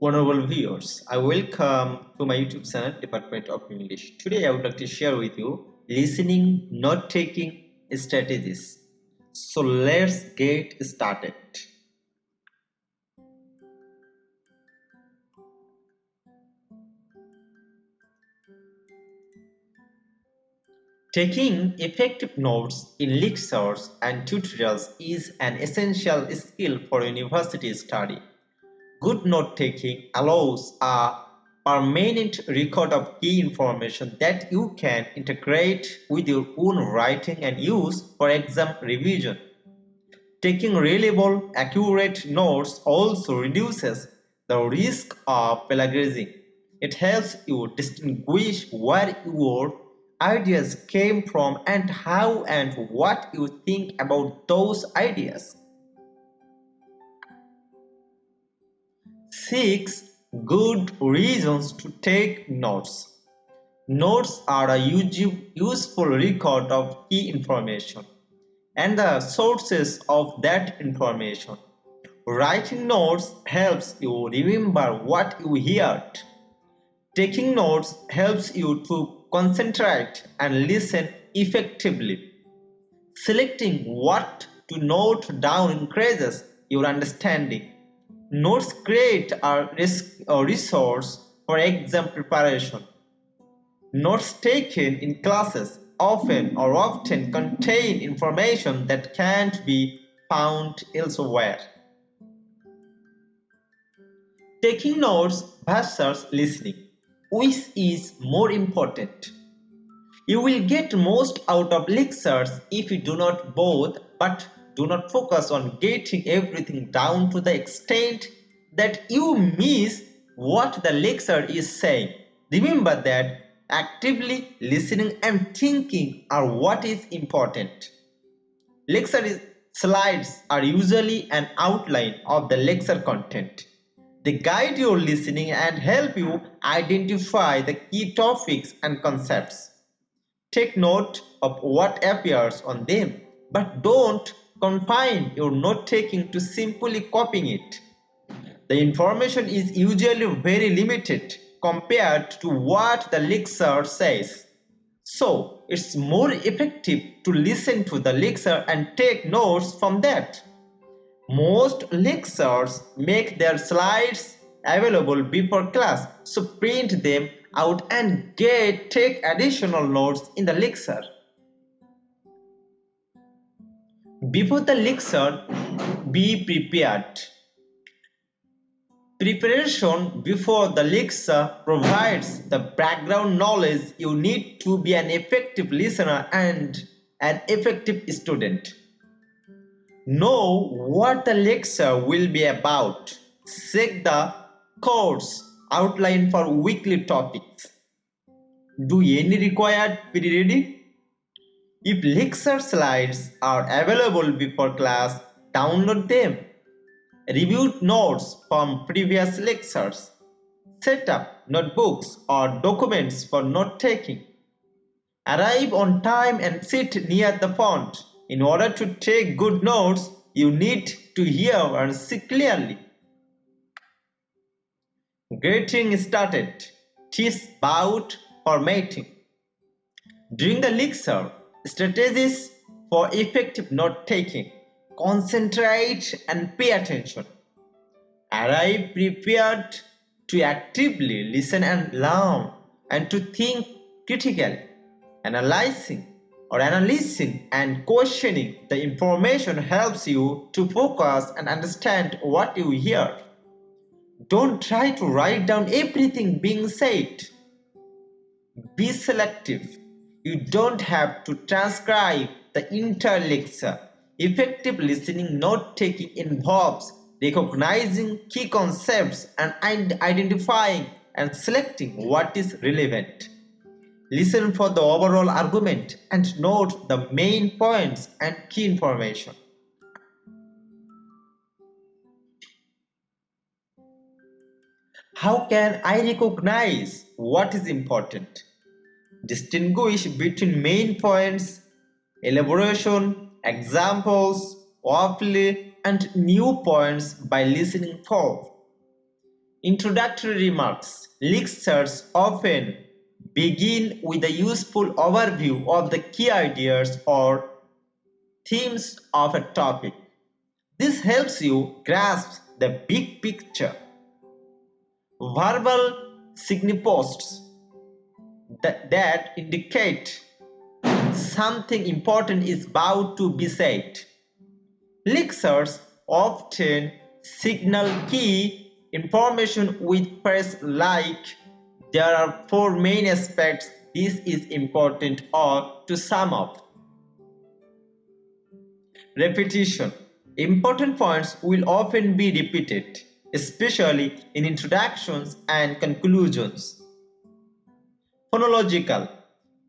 Honorable viewers, I welcome to my YouTube channel Department of English. Today I would like to share with you listening, note taking strategies. So let's get started. Taking effective notes in lectures and tutorials is an essential skill for university study. Good note-taking allows a permanent record of key information that you can integrate with your own writing and use for exam revision. Taking reliable, accurate notes also reduces the risk of plagiarism. It helps you distinguish where your ideas came from and how and what you think about those ideas. 6. Good reasons to take notes. Notes are a useful record of key information and the sources of that information. Writing notes helps you remember what you heard. Taking notes helps you to concentrate and listen effectively. Selecting what to note down increases your understanding. Notes create a resource for exam preparation. Notes taken in classes often contain information that can't be found elsewhere. Taking notes versus listening. Which is more important? You will get most out of lectures if you do not both, but do not focus on getting everything down to the extent that you miss what the lecturer is saying. Remember that actively listening and thinking are what is important. Lecture slides are usually an outline of the lecture content. They guide your listening and help you identify the key topics and concepts. Take note of what appears on them, but don't confine your note taking to simply copying it. The information is usually very limited compared to what the lecturer says. So, it's more effective to listen to the lecture and take notes from that. Most lecturers make their slides available before class, so print them out and take additional notes in the lecture. Before the lecture, be prepared. Preparation before the lecture provides the background knowledge you need to be an effective listener and an effective student. Know what the lecture will be about. Check the course outline for weekly topics. Do any required pre-reading? If lecture slides are available before class, download them. Review notes from previous lectures. Set up notebooks or documents for note taking. Arrive on time and sit near the font. In order to take good notes, you need to hear and see clearly. Getting started. Tips about formatting. During the lecture, strategies for effective note taking. Concentrate and pay attention. Arrive prepared to actively listen and learn and to think critically. Analyzing and questioning the information helps you to focus and understand what you hear. Don't try to write down everything being said. Be selective. You don't have to transcribe the entire lecture. Effective listening note taking involves recognizing key concepts and identifying and selecting what is relevant. Listen for the overall argument and note the main points and key information. How can I recognize what is important? Distinguish between main points, elaboration, examples, overlay, and new points by listening for. Introductory remarks. Lectures often begin with a useful overview of the key ideas or themes of a topic. This helps you grasp the big picture. Verbal signposts that indicate something important is about to be said. Lectures often signal key information with phrases like there are four main aspects, this is important, or to sum up. Repetition. Important points will often be repeated, especially in introductions and conclusions. Phonological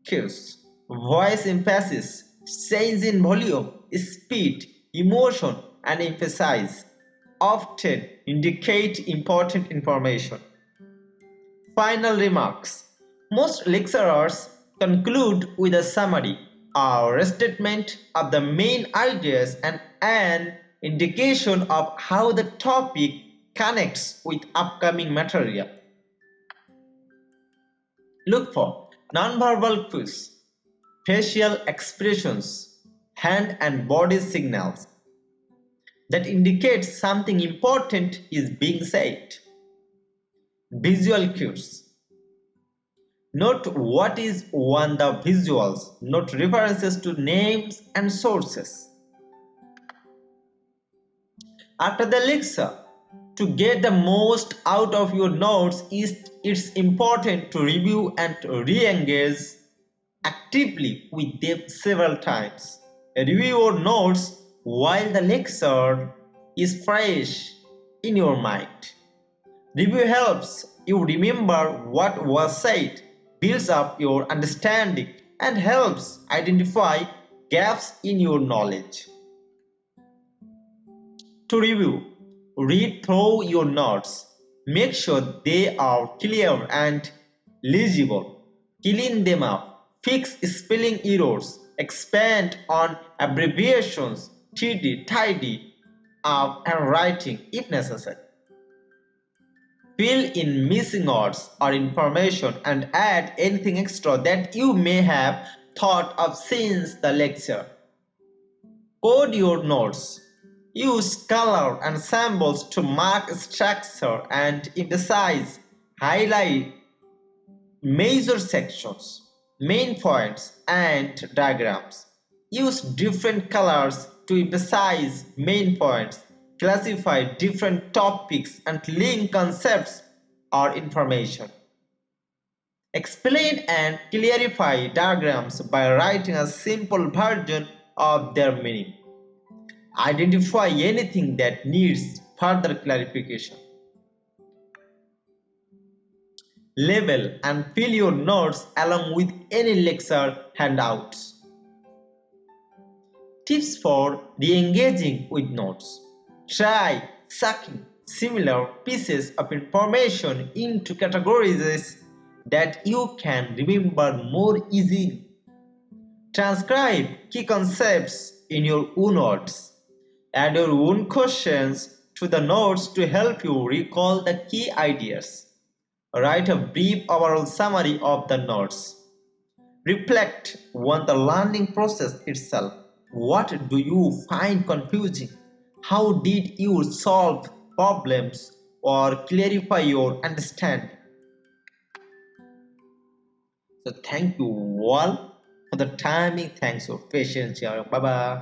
cues. Voice emphasis, change in volume, speed, emotion, and emphasis often indicate important information. Final remarks. Most lecturers conclude with a summary or restatement of the main ideas and an indication of how the topic connects with upcoming material. Look for nonverbal cues, facial expressions, hand and body signals that indicate something important is being said. Visual cues. Note what is on the visuals. Note references to names and sources. After the lecture, to get the most out of your notes, it's important to review and re-engage actively with them several times. Review your notes while the lecture is fresh in your mind. Review helps you remember what was said, builds up your understanding, and helps identify gaps in your knowledge. To review, read through your notes. Make sure they are clear and legible. Clean them up. Fix spelling errors. Expand on abbreviations. Tidy up and writing if necessary. Fill in missing words or information and add anything extra that you may have thought of since the lecture. Code your notes. Use color and symbols to mark structure and emphasize, highlight major sections, main points, and diagrams. Use different colors to emphasize main points, classify different topics, and link concepts or information. Explain and clarify diagrams by writing a simple version of their meaning. Identify anything that needs further clarification. Label and fill your notes along with any lecture handouts. Tips for re-engaging with notes. Try sucking similar pieces of information into categories that you can remember more easily. Transcribe key concepts in your own words. Add your own questions to the notes to help you recall the key ideas. Write a brief overall summary of the notes. Reflect on the learning process itself. What do you find confusing? How did you solve problems or clarify your understanding? So thank you all for the timing. Thanks for patience. Bye bye.